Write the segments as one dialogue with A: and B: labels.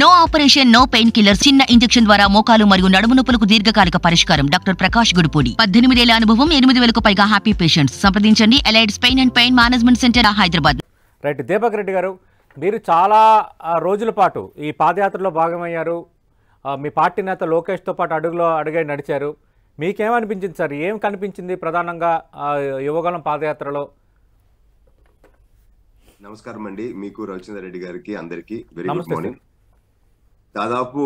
A: No operation, no painkiller. చిన్న injection ద్వారా మోకాలు మరియు నడుము నొప్పులకు దీర్ఘకాలిక పరిష్కారం. డాక్టర్ ప్రకాష్ గుడిపూడి. 18 ఏళ్ల అనుభవం, 8,000కు పైగా హ్యాపీ పేషెంట్స్. సంప్రదించండి. Allied's pain and pain management centre, Hyderabad.
B: Right. Deepak Reddy గారు, మీరు చాలా రోజుల పాటు ఈ పాదయాత్రలో భాగమయ్యారు. మీ పార్టీ నేత లోకేష్తో పాటు అడుగులో అడుగై నడిచారు. మీకేమనిపించింది సార్? ఏం కనిపించింది ప్రధానంగా యువగలం పాదయాత్రలో?
C: నమస్కారం అండి, మీకు రవిచంద్ర రెడ్డి గారికి అందరికీ వెరీ గుడ్ మార్నింగ్. దాదాపు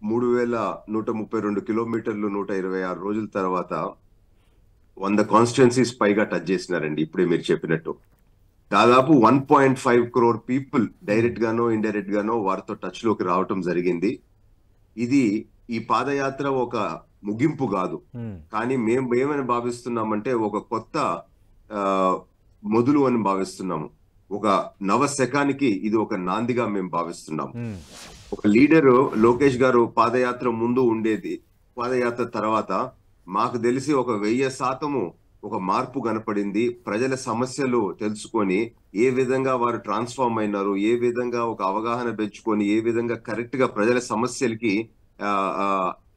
C: 3,132 కిలోమీటర్లు 126 రోజుల తర్వాత 100 కాన్స్టిట్యున్సీస్ పైగా టచ్ చేసినారండి. ఇప్పుడే మీరు చెప్పినట్టు దాదాపు 1.5 crore పీపుల్ డైరెక్ట్ గానో ఇండైరెక్ట్ గానో వారితో టచ్ లోకి రావటం జరిగింది. ఇది ఈ పాదయాత్ర ఒక ముగింపు కాదు, కానీ మేము ఏమని భావిస్తున్నామంటే ఒక కొత్త మొదలు అని భావిస్తున్నాము. ఒక నవశకానికి ఇది ఒక నాందిగా మేము భావిస్తున్నాము. ఒక లీడరు లోకేష్ గారు పాదయాత్ర ముందు ఉండేది, పాదయాత్ర తర్వాత మాకు తెలిసి ఒక 1000% ఒక మార్పు కనపడింది. ప్రజల సమస్యలు తెలుసుకొని ఏ విధంగా వారు ట్రాన్స్ఫార్మ్ అయినారు, ఏ విధంగా ఒక అవగాహన పెంచుకొని ఏ విధంగా కరెక్ట్ గా ప్రజల సమస్యలకి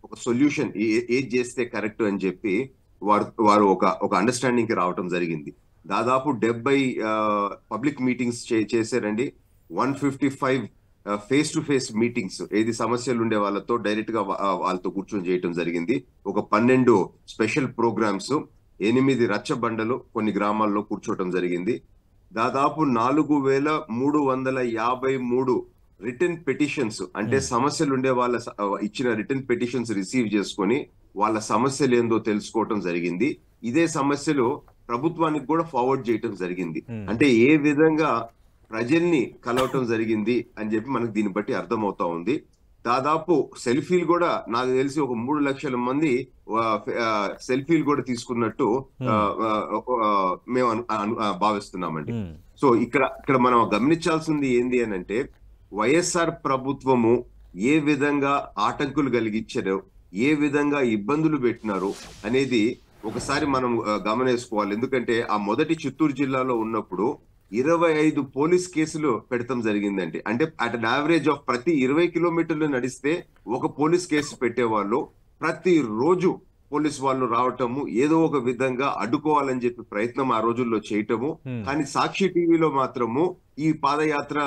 C: ఒక సొల్యూషన్ ఏది చేస్తే కరెక్ట్ అని చెప్పి వారు ఒక అండర్స్టాండింగ్ కి రావటం జరిగింది. దాదాపు 70 పబ్లిక్ మీటింగ్స్ చేశారండి. 155 ఫేస్ టు ఫేస్ మీటింగ్స్, ఏది సమస్యలు ఉండే వాళ్ళతో డైరెక్ట్ గా వాళ్ళతో కూర్చొని చేయటం జరిగింది. ఒక 12 స్పెషల్ ప్రోగ్రామ్స్, 8 రచ్చబండలు కొన్ని గ్రామాల్లో కూర్చోవటం జరిగింది. దాదాపు 4,353 రిటర్న్ పెటిషన్స్, అంటే సమస్యలు ఉండే వాళ్ళ ఇచ్చిన రిటర్న్ పెటిషన్స్ రిసీవ్ చేసుకొని వాళ్ళ సమస్యలు ఏందో తెలుసుకోవటం జరిగింది. ఇదే సమస్యలు ప్రభుత్వానికి కూడా ఫార్వర్డ్ చేయటం జరిగింది. అంటే ఏ విధంగా ప్రజల్ని కలవటం జరిగింది అని చెప్పి మనకు దీన్ని బట్టి అర్థమవుతా ఉంది. దాదాపు సెల్ఫీలు కూడా నాకు తెలిసి ఒక 3 లక్షల మంది సెల్ఫీలు కూడా తీసుకున్నట్టు మేము భావిస్తున్నామండి. సో ఇక్కడ మనం గమనించాల్సింది ఏంది అని అంటే, వైఎస్ఆర్ ప్రభుత్వము ఏ విధంగా ఆటంకులు కలిగించారో, ఏ విధంగా ఇబ్బందులు పెట్టినారు అనేది ఒకసారి మనం గమనించుకోవాలి. ఎందుకంటే ఆ మొదటి చిత్తూరు జిల్లాలో ఉన్నప్పుడు 25 పోలీస్ కేసులు పెడతాం జరిగిందండి. అంటే అట్ అన్ యావరేజ్ ఆఫ్ ప్రతి 20 కిలోమీటర్లు నడిస్తే ఒక పోలీస్ కేసు పెట్టేవాళ్ళు. ప్రతి రోజు పోలీస్ వాళ్ళు రావటము, ఏదో ఒక విధంగా అడ్డుకోవాలని చెప్పి ప్రయత్నం ఆ రోజుల్లో చేయటము. కానీ సాక్షి టీవీలో మాత్రము ఈ పాదయాత్ర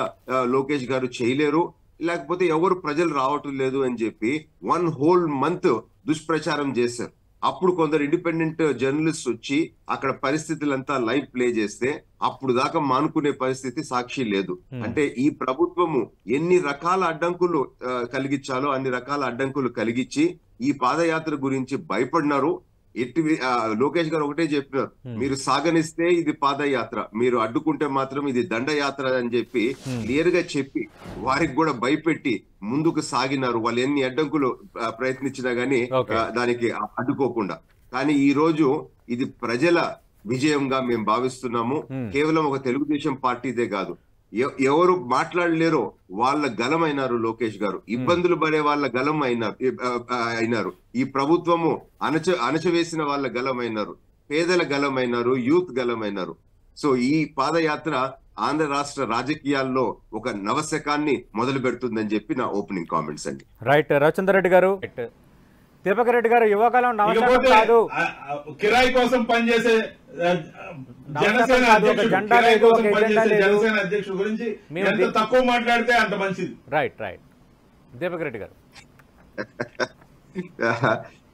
C: లోకేష్ గారు చేయలేరు, లేకపోతే ఎవరు ప్రజలు రావటం లేదు అని చెప్పి 1 whole month దుష్ప్రచారం చేశారు. అప్పుడు కొందరు ఇండిపెండెంట్ జర్నలిస్ట్ వచ్చి అక్కడ పరిస్థితులంతా లైవ్ ప్లే చేస్తే అప్పుడు దాకా మానుకునే పరిస్థితి సాక్షి లేదు. అంటే ఈ ప్రభుత్వము ఎన్ని రకాల అడ్డంకులు కలిగించాలో అన్ని రకాల అడ్డంకులు కలిగించి ఈ పాదయాత్ర గురించి భయపడినారు. లోకేష్ గారు ఒకటే చెప్పినారు, మీరు సాగనిస్తే ఇది పాదయాత్ర, మీరు అడ్డుకుంటే మాత్రం ఇది దండయాత్ర అని చెప్పి క్లియర్ గా చెప్పి వారికి కూడా భయపెట్టి ముందుకు సాగినారు. వాళ్ళు ఎన్ని అడ్డంకులు ప్రయత్నించినా గానీ దానికి అడ్డుకోకుండా. కానీ ఈ రోజు ఇది ప్రజల విజయంగా మేము భావిస్తున్నాము. కేవలం ఒక తెలుగుదేశం పార్టీదే కాదు, ఎవరు మాట్లాడలేరో వాళ్ళ గలం అయినారు లోకేష్ గారు. ఇబ్బందులు పడే వాళ్ళ గలం అయినారు. ఈ ప్రభుత్వము అణచవేసిన వాళ్ళ గలం అయినారు, పేదల గలం అయినారు, యూత్ గలం అయినారు. సో ఈ పాదయాత్ర ఆంధ్ర రాష్ట్ర రాజకీయాల్లో ఒక నవశకాన్ని మొదలు పెడుతుందని చెప్పి నా ఓపెనింగ్ కామెంట్స్ అండి.
B: రైట్. రవిచంద్ర రెడ్డి గారు, దీపక్ రెడ్డి గారు, యువకాలం నవశకం కాదు,
D: కిరాయి కోసం పనిచేసే జనసేన అధ్యక్షుడు గురించి ఎంత తక్కువ మాట్లాడితే అంత మంచిది.
B: Right right. దీపక్ రెడ్డి గారు,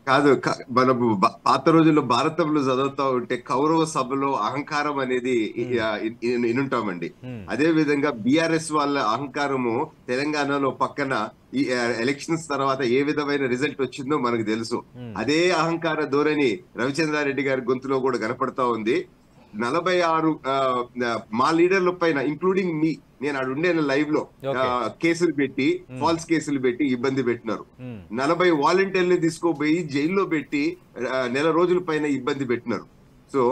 C: కాదు, మనము పాత రోజుల్లో భారతంలో చదువుతా ఉంటే కౌరవ సభలో అహంకారం అనేది వినుంటామండి. అదే విధంగా బిఆర్ఎస్ వాళ్ళ అహంకారము తెలంగాణలో పక్కన ఈ ఎలక్షన్స్ తర్వాత ఏ విధమైన రిజల్ట్ వచ్చిందో మనకు తెలుసు. అదే అహంకార ధోరణి రవిచంద్రారెడ్డి గారి గొంతులో కూడా కనపడతా ఉంది. 46 మా లీడర్ల పైన, ఇంక్లూడింగ్ మీ, నేను ఆడుండే లైవ్ లో కేసులు పెట్టి, ఫాల్స్ కేసులు పెట్టి ఇబ్బంది పెట్టినారు. 40 వాలంటీర్లు తీసుకోపోయి జైల్లో పెట్టి 1 నెల రోజుల పైన ఇబ్బంది పెట్టినారు. సో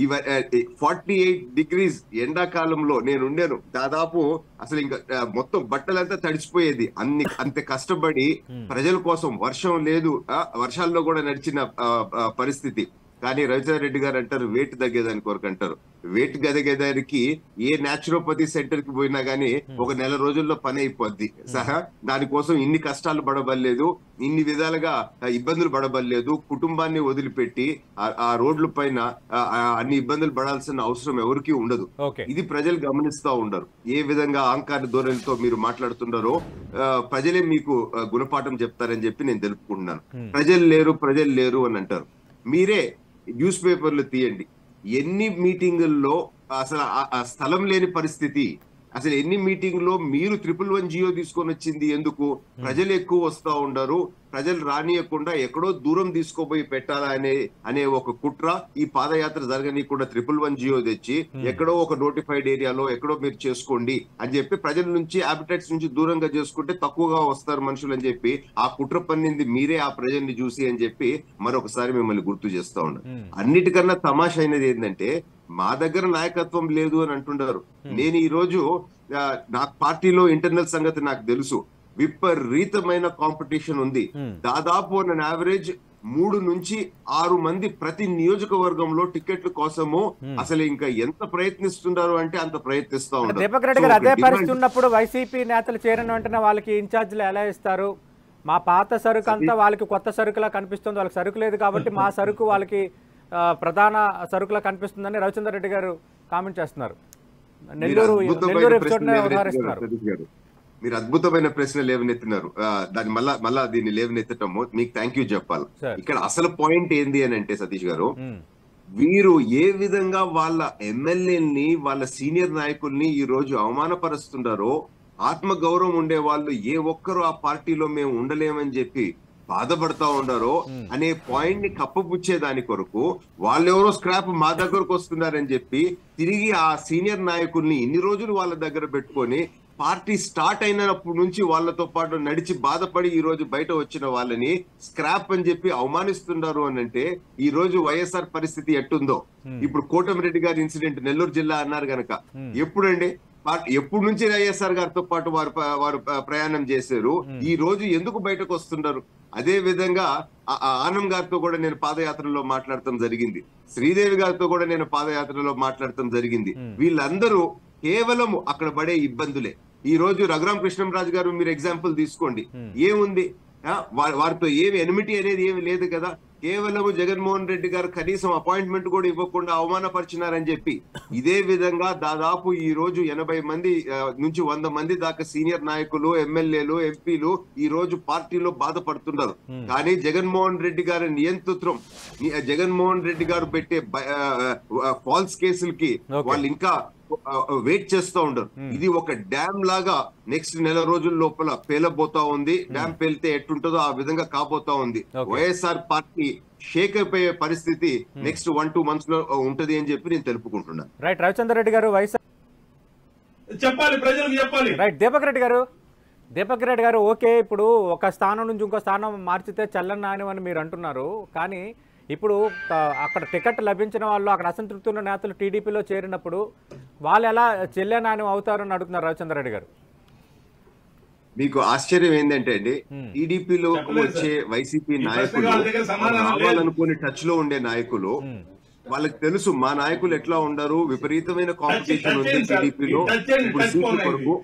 C: 48 degrees ఎండాకాలంలో నేను ఉండేను. దాదాపు అసలు ఇంకా మొత్తం బట్టలంతా తడిచిపోయేది. అంత కష్టపడి ప్రజల కోసం, వర్షం లేదు, వర్షాల్లో కూడా నడిచిన పరిస్థితి. కానీ రవిచంద్ర రెడ్డి గారు అంటారు వెయిట్ తగ్గేదాని కొరకు అంటారు. వెయిట్ తగ్గేదానికి ఏ న్యాచురోపతి సెంటర్ కి పోయినా గానీ ఒక నెల రోజుల్లో పని అయిపోద్ది సహా. దానికోసం ఇన్ని కష్టాలు పడబడలేదు, ఇన్ని విధాలుగా ఇబ్బందులు పడబడలేదు. కుటుంబాన్ని వదిలిపెట్టి ఆ రోడ్ల పైన అన్ని ఇబ్బందులు పడాల్సిన అవసరం ఎవరికీ ఉండదు. ఇది ప్రజలు గమనిస్తా ఉండరు. ఏ విధంగా అహంకార ధోరణితో మీరు మాట్లాడుతున్నారో ప్రజలే మీకు గుణపాఠం చెప్తారని చెప్పి నేను తెలుపుకుంటున్నాను. ప్రజలు లేరు అని అంటారు. మీరే న్యూస్ పేపర్లు తీయండి, ఎన్ని మీటింగుల్లో అసలు ఆ స్థలం లేని పరిస్థితి, అసలు ఎన్ని మీటింగ్ లో మీరు 111 జియో తీసుకొని వచ్చింది ఎందుకు? ప్రజలు ఎక్కువ వస్తా ఉండరు, ప్రజలు రానియకుండా ఎక్కడో దూరం తీసుకోపోయి పెట్టాలా అనే ఒక కుట్ర ఈ పాదయాత్ర జరగనీయకుండా 111 జియో తెచ్చి ఎక్కడో ఒక నోటిఫైడ్ ఏరియాలో ఎక్కడో మీరు చేసుకోండి అని చెప్పి ప్రజల నుంచి హ్యాబిటేట్స్ నుంచి దూరంగా చేసుకుంటే తక్కువగా వస్తారు మనుషులు అని చెప్పి ఆ కుట్ర పన్నింది మీరే ఆ ప్రజల్ని చూసి అని చెప్పి మరొకసారి మిమ్మల్ని గుర్తు చేస్తా ఉన్నారు. అన్నిటికన్నా తమాషా అయినది ఏంటంటే మా దగ్గర నాయకత్వం లేదు అని అంటున్నారు. నేను ఈ రోజు నా పార్టీలో ఇంటర్నల్ సంగతి నాకు తెలుసు. విపరీతమైన కాంపిటీషన్ ఉంది. దాదాపు ఆన్ యావరేజ్ 3 నుంచి 6 మంది ప్రతి నియోజకవర్గంలో టికెట్ల కోసము అసలు ఇంకా ఎంత ప్రయత్నిస్తున్నారు అంటే అంత ప్రయత్నిస్తా ఉన్నారు.
B: దీపక్ రెడ్డి గారు, అదే పరిస్థితి ఉన్నప్పుడు వైసీపీ నేతలు చేరిన వెంటనే వాళ్ళకి ఇన్ఛార్జీలు ఎలా ఇస్తారు? మా పాత సరుకు అంతా వాళ్ళకి కొత్త సరుకులా కనిపిస్తుంది, వాళ్ళకి సరుకు లేదు కాబట్టి మా సరుకు వాళ్ళకి ప్రధాన సరుకులా కనిపిస్తుందని రవిచంద్ర రెడ్డి గారు కామెంట్ చేస్తున్నారు. నెల్లూరు
C: మీరు అద్భుతమైన ప్రశ్నలు లేవనెత్తినారు. దాని మళ్ళా దీన్ని లేవనెత్తటము మీకు థ్యాంక్ యూ చెప్పాలి. ఇక్కడ అసలు పాయింట్ ఏంది అని అంటే సతీష్ గారు, వీరు ఏ విధంగా వాళ్ళ ఎమ్మెల్యేని వాళ్ళ సీనియర్ నాయకుల్ని ఈ రోజు అవమానపరుస్తున్నారో, ఆత్మ గౌరవం ఉండే వాళ్ళు ఏ ఒక్కరు ఆ పార్టీలో మేము ఉండలేమని చెప్పి బాధపడతా ఉండారో అనే పాయింట్ ని కప్పపుచ్చే దాని కొరకు వాళ్ళెవరో స్క్రాప్ మా దగ్గరకు వస్తున్నారని చెప్పి తిరిగి ఆ సీనియర్ నాయకుల్ని ఇన్ని రోజులు వాళ్ళ దగ్గర పెట్టుకొని పార్టీ స్టార్ట్ అయినప్పటి నుంచి వాళ్ళతో పాటు నడిచి బాధపడి ఈ రోజు బయట వచ్చిన వాళ్ళని స్క్రాప్ అని చెప్పి అవమానిస్తున్నారు అని అంటే ఈ రోజు వైఎస్ఆర్ పరిస్థితి ఎట్టుందో. ఇప్పుడు కోటమిరెడ్డి గారి ఇన్సిడెంట్ నెల్లూరు జిల్లా అన్నారు గనక ఎప్పుడండి? ఎప్పుడు నుంచి వైఎస్ఆర్ గారితో పాటు వారు ప్రయాణం చేశారు. ఈ రోజు ఎందుకు బయటకు వస్తున్నారు? అదే విధంగా ఆనం గారితో కూడా నేను పాదయాత్రలో మాట్లాడటం జరిగింది, శ్రీదేవి గారితో కూడా నేను పాదయాత్రలో మాట్లాడటం జరిగింది. వీళ్ళందరూ కేవలం అక్కడ పడే ఇబ్బందులే. ఈ రోజు రఘురామ కృష్ణంరాజు గారు మీరు ఎగ్జాంపుల్ తీసుకోండి, ఏముంది? వారితో ఏమి ఎనిమిటీ అనేది ఏమి లేదు కదా. కేవలం జగన్మోహన్ రెడ్డి గారు కనీసం అపాయింట్మెంట్ కూడా ఇవ్వకుండా అవమానపరిచినారని చెప్పి ఇదే విధంగా దాదాపు ఈ రోజు 80 మంది నుంచి 100 మంది దాకా సీనియర్ నాయకులు, ఎమ్మెల్యేలు, ఎంపీలు ఈ రోజు పార్టీలో బాధపడుతున్నారు. కానీ జగన్మోహన్ రెడ్డి గారి నియంతృత్వం, జగన్మోహన్ రెడ్డి గారు పెట్టే ఫాల్స్ కేసులకి వాళ్ళు ఇంకా వెయిట్ చేస్తూ ఉండరు. ఇది ఒక డ్యామ్ లాగా నెక్స్ట్ నెల రోజుల లోపల పేలబోతా ఉంది. డ్యామ్ పేలితే ఎట్టుంటుందో ఆ విధంగా కాబోతా ఉంది. వైఎస్ఆర్ పార్టీ షేక్ అయిపోయే పరిస్థితి నెక్స్ట్ 1-2 months లో ఉంటది అని చెప్పి నేను తెలుపుకుంటున్నాను.
B: రైట్, రవిచంద్ర రెడ్డి గారు
D: చెప్పాలి, ప్రజలకు చెప్పాలి.
B: రైట్, దీపక్ రెడ్డి గారు ఓకే, ఇప్పుడు ఒక స్థానం నుంచి ఇంకో స్థానం మార్చితే చల్లని నాణ్యం అని మీరు అంటున్నారు. కానీ ఇప్పుడు అక్కడ టికెట్ లభించిన వాళ్ళు, అక్కడ అసంతృప్తి ఉన్న నేతలు టీడీపీలో చేరినప్పుడు వాళ్ళు ఎలా చెల్లె నాణ్యం అవుతారని అడుగుతున్నారు రవిచంద్ర రెడ్డి గారు.
C: మీకు ఆశ్చర్యం ఏంటంటే అండి, టీడీపీలో వచ్చే వైసీపీ నాయకులు రావాలనుకుని టచ్ లో ఉండే నాయకులు, వాళ్ళకి తెలుసు మా నాయకులు ఎట్లా ఉండరు, విపరీతమైన కాంపిటీషన్ ఉంది టీడీపీలో. ఇప్పుడు సీట్ల కొరకు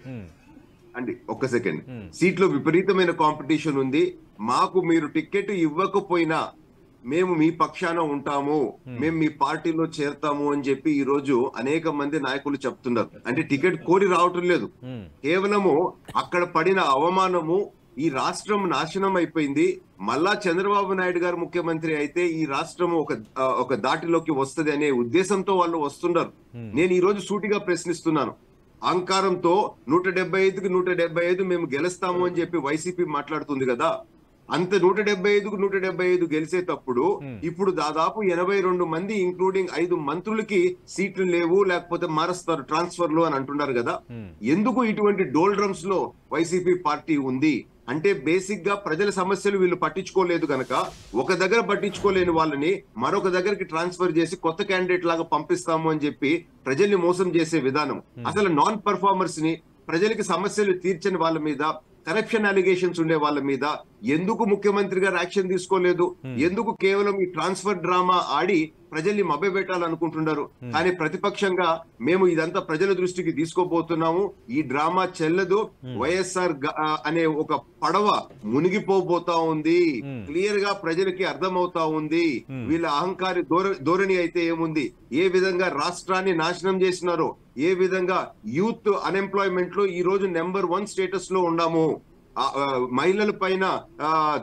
C: అండి, ఒక్క సెకండ్, సీట్లో విపరీతమైన కాంపిటీషన్ ఉంది, మాకు మీరు టికెట్ ఇవ్వకపోయినా మేము మీ పక్షాన ఉంటాము, మేము మీ పార్టీలో చేరతాము అని చెప్పి ఈ రోజు అనేక మంది నాయకులు చెప్తున్నారు. అంటే టికెట్ కోరి రావటం లేదు, కేవలము అక్కడ పడిన అవమానము, ఈ రాష్ట్రం నాశనం అయిపోయింది, మళ్ళా చంద్రబాబు నాయుడు గారు ముఖ్యమంత్రి అయితే ఈ రాష్ట్రం ఒక దాటిలోకి వస్తది అనే ఉద్దేశంతో వాళ్ళు వస్తున్నారు. నేను ఈ రోజు సూటిగా ప్రశ్నిస్తున్నాను, అహంకారంతో 175కి 175 మేము గెలుస్తాము అని చెప్పి వైసీపీ మాట్లాడుతుంది కదా, అంత 175కు 175 గెలిచేటప్పుడు ఇప్పుడు దాదాపు 82 మంది ఇంక్లూడింగ్ 5 మంత్రులకి సీట్లు లేవు, లేకపోతే మారుస్తారు ట్రాన్స్ఫర్లు అని అంటున్నారు కదా. ఎందుకు ఇటువంటి డోల్ డ్రమ్స్ లో వైసీపీ పార్టీ ఉంది అంటే బేసిక్ గా ప్రజల సమస్యలు వీళ్ళు పట్టించుకోలేదు గనక, ఒక దగ్గర పట్టించుకోలేని వాళ్ళని మరొక దగ్గరికి ట్రాన్స్ఫర్ చేసి కొత్త క్యాండిడేట్ లాగా పంపిస్తాము అని చెప్పి ప్రజల్ని మోసం చేసే విధానం. అసలు నాన్ పర్ఫార్మర్స్ ని, ప్రజలకి సమస్యలు తీర్చని వాళ్ళ మీద, కరప్షన్ అలిగేషన్స్ ఉండే వాళ్ళ మీద, ఎందుకు ముఖ్యమంత్రి గారు యాక్షన్ తీసుకోలేదు? ఎందుకు కేవలం ఈ ట్రాన్స్ఫర్ డ్రామా ఆడి ప్రజల్ని మభ్యపెట్టాలనుకుంటున్నారు? కానీ ప్రతిపక్షంగా మేము ఇదంతా ప్రజల దృష్టికి తీసుకోబోతున్నాము, ఈ డ్రామా చెల్లదు, వైఎస్ఆర్ అనే ఒక పడవ మునిగిపోబోతా ఉంది, క్లియర్ గా ప్రజలకి అర్థమవుతా ఉంది. వీళ్ళ అహంకారి ధోరణి అయితే ఏముంది, ఏ విధంగా రాష్ట్రాన్ని నాశనం చేసినారో, ఏ విధంగా యూత్ అన్ఎంప్లాయ్మెంట్ లో ఈ రోజు నెంబర్ 1 స్టేటస్ లో ఉన్నాము. మహిళల పైన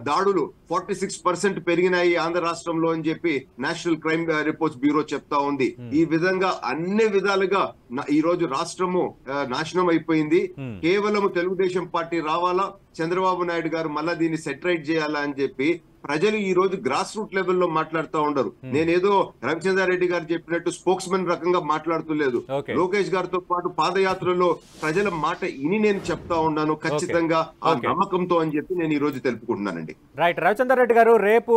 C: దాడులు 46% పెరిగినాయి ఆంధ్ర రాష్ట్రంలో అని చెప్పి నేషనల్ క్రైమ్ రిపోర్ట్స్ బ్యూరో చెప్తా ఉంది. ఈ విధంగా అన్ని విధాలుగా ఈ రోజు రాష్ట్రము నాశనం అయిపోయింది. కేవలం తెలుగుదేశం పార్టీ రావాలా, చంద్రబాబు నాయుడు గారు మళ్ళా దీన్ని సెటరైట్ చేయాలా అని చెప్పి ప్రజలు ఈ రోజు గ్రాస్ రూట్ లెవెల్లో మాట్లాడుతూ ఉండరు. నేనేదో రవిచంద్రారెడ్డి గారు చెప్పినట్టు స్పోక్స్ మెన్ రకంగా మాట్లాడుతులేదు. లోకేష్ గారితో పాటు పాదయాత్రలో ప్రజల మాట ఇని నేను చెప్తా ఉన్నాను ఖచ్చితంగా ఆ నమ్మకంతో అని చెప్పి నేను ఈ రోజు తెలుపుకుంటున్నానండి.
B: రైట్. రవిచంద్రారెడ్డి గారు, రేపు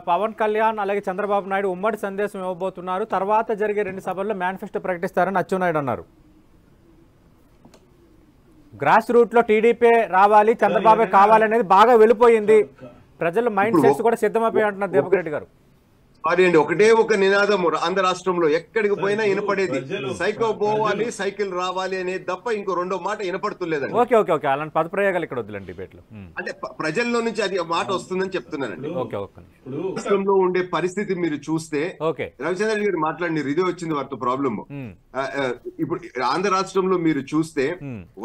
B: పవన్ కళ్యాణ్ అలాగే చంద్రబాబు నాయుడు ఉమ్మడి సందేశం ఇవ్వబోతున్నారు. తర్వాత జరిగే 2 సభల్లో మేనిఫెస్టో ప్రకటిస్తారని అచ్చెన్నాయుడు అన్నారు. గ్రాస్ రూట్ లో టీడీపీ రావాలి, చంద్రబాబు కావాలనేది బాగా వెళ్ళిపోయింది, ప్రజల మైండ్ సెట్స్ కూడా సిద్ధమైపోయి అంటున్నారు దీపక్ రెడ్డి గారు.
C: సారీ అండి, ఒకటే ఒక నినాదము ఆంధ్ర రాష్ట్రంలో ఎక్కడికి పోయినా వినపడేది, సైకిల్ పోవాలి, సైకిల్ రావాలి అనేది తప్ప ఇంకో రెండో మాట వినపడుతులేదండి.
B: ఓకే ఓకే ఓకే అలాంటి పదప్రయోగాలు ఇక్కడ వద్దులండి డిబేట్ లో.
C: అంటే ప్రజల్లో నుంచి అది మాట వస్తుందని చెప్తున్నానండి. రాష్ట్రంలో ఉండే పరిస్థితి మీరు చూస్తే, రవిచంద్ర గారు మాట్లాడినారు, ఇదే వచ్చింది వారితో ప్రాబ్లమ్. ఇప్పుడు ఆంధ్ర రాష్ట్రంలో మీరు చూస్తే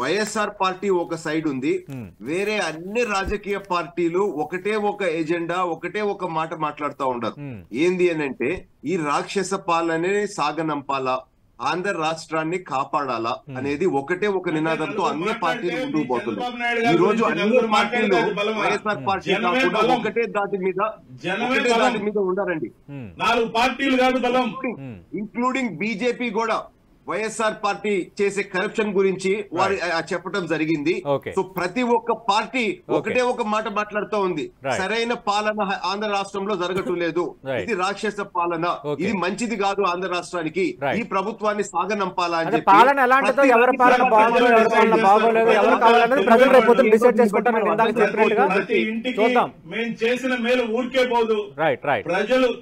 C: వైఎస్ఆర్ పార్టీ ఒక సైడ్ ఉంది, వేరే అన్ని రాజకీయ పార్టీలు ఒకటే ఒక ఎజెండా, ఒకటే ఒక మాట మాట్లాడుతూ ఉంటారు. ఏంది అని అంటే, ఈ రాక్షస పాలనే సాగనంపాలా, ఆంధ్ర రాష్ట్రాన్ని కాపాడాలా అనేది ఒకటే ఒక నినాదంతో అన్ని పార్టీలు ముందుకు పోతున్నాయి. ఈ రోజు అన్ని పార్టీలు వైఎస్ఆర్ పార్టీ కాకుండా ఒకటే దాటి మీద ఉండాలండి.
D: 4 పార్టీలు కాదు బలం,
C: ఇంక్లూడింగ్ బీజేపీ కూడా వైఎస్ఆర్ పార్టీ చేసే కరప్షన్ గురించి వారు చెప్పడం జరిగింది. సో ప్రతి ఒక్క పార్టీ ఒకటే ఒక మాట మాట్లాడుతూ ఉంది, సరైన పాలన ఆంధ్ర రాష్ట్రంలో జరగటం లేదు, ఇది రాక్షస పాలన, ఇది మంచిది కాదు ఆంధ్ర రాష్ట్రానికి, ఈ ప్రభుత్వాన్ని సాగనంపాలా అని చెప్పి
D: మేము చేసిన మేలు ఊరికే పోదు,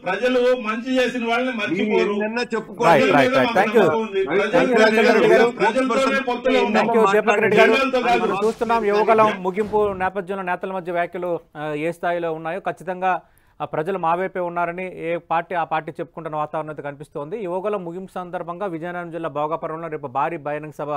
D: ప్రజలు మంచి చేసిన వాళ్ళని మర్చిపోరు.
B: చెప్పుకోండి. చూస్తున్నాం యువగలం ముగింపు నేపథ్యంలో నేతల మధ్య వ్యాఖ్యలు ఏ స్థాయిలో ఉన్నాయో ఖచ్చితంగా ప్రజలు మా వైపే ఉన్నారని ఏ పార్టీ ఆ పార్టీ చెప్పుకుంటున్న వాతావరణం అయితే కనిపిస్తోంది. యువగలం ముగింపు సందర్భంగా విజయనగరం జిల్లా భోగాపురంలో రేపు భారీ బహిరంగ సభ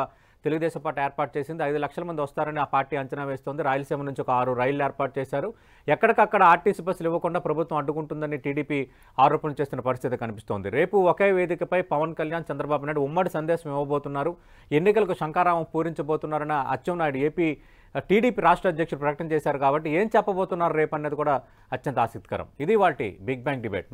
B: తెలుగుదేశం పార్టీ ఏర్పాటు చేసింది. 5 లక్షల మంది వస్తారని ఆ పార్టీ అంచనా వేస్తోంది. రాయలసీమ నుంచి ఒక 6 రైళ్లు ఏర్పాటు చేశారు. ఎక్కడికక్కడ ఆర్టీసీ బస్సులు ఇవ్వకుండా ప్రభుత్వం అడ్డుకుంటుందని టీడీపీ ఆరోపణలు చేస్తున్న పరిస్థితి కనిపిస్తోంది. రేపు ఒకే వేదికపై పవన్ కళ్యాణ్, చంద్రబాబు నాయుడు ఉమ్మడి సందేశం ఇవ్వబోతున్నారు. ఎన్నికలకు శంఖారావం పూరించబోతున్నారన్న అచ్చెన్నాయుడు టీడీపీ రాష్ట్ర అధ్యక్షుడు ప్రకటన చేశారు. కాబట్టి ఏం చెప్పబోతున్నారు రేపు అన్నది కూడా అత్యంత ఆసక్తికరం. ఇది వాటి బిగ్ బ్యాంగ్ డిబేట్.